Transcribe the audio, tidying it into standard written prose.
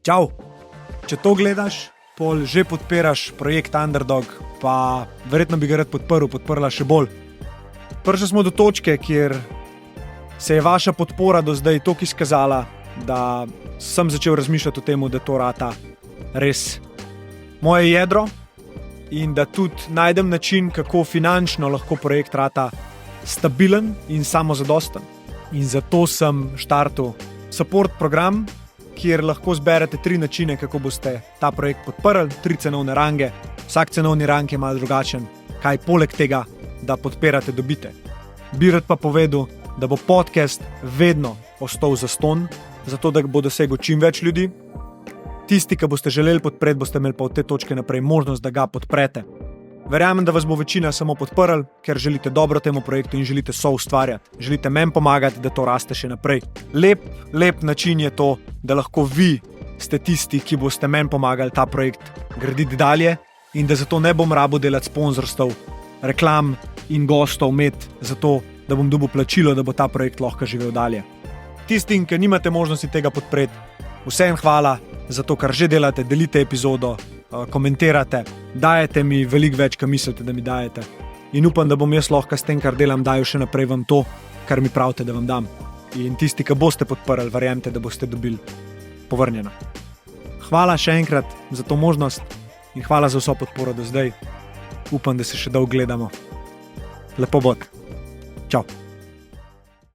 Čau! Če to gledaš, pol že podpiraš projekt Underdog, pa verjetno bi ga rad podprla še bolj. Prišli smo do točke, kjer se je vaša podpora do zdaj toliko izkazala, da sem začel razmišljati o tem, da to rata res moje jedro in da tudi najdem način, kako finančno lahko projekt rata stabilen in samozadosten. In zato sem štartil support program, kjer lahko zberete 3 načine, kako boste ta projekt podprli, 3 cenovne range. Vsak cenovni rang je malo drugačen, kaj poleg tega, da podpirate, dobite. Bi rad pa povedal, da bo podcast vedno ostal zastonj, zato da bo dosegel čim več ljudi. Tisti, ki boste želeli podpreti, boste imeli pa od te točke naprej možnost, da ga podprete. Verjamem, da vas bo večina samo podprl, ker želite dobro temu projektu in želite soustvarjati. Želite meni pomagati, da to raste še naprej. Lep način je to, da lahko vi ste tisti, ki boste meni pomagali ta projekt graditi dalje in da zato ne bom rabo delati sponzorstv, reklam in gostov imeti, zato da bom dobil plačilo, da bo ta projekt lahko živel dalje. Tistim, ki nimate možnosti tega podpreti, vsem hvala za to, kar že delate, delite epizodo, komentirate, dajete mi veliko več, kar mislite, da mi dajete. In upam, da bom jaz lahko s tem, kar delam, dajal še naprej vam to, kar mi pravite, da vam dam. In tisti, ki boste podprli, verjemite, da boste dobili povrnjeno. Hvala še enkrat za to možnost in hvala za vso podporo do zdaj. Upam, da se še dolgo gledamo. Lepo bod. Čau.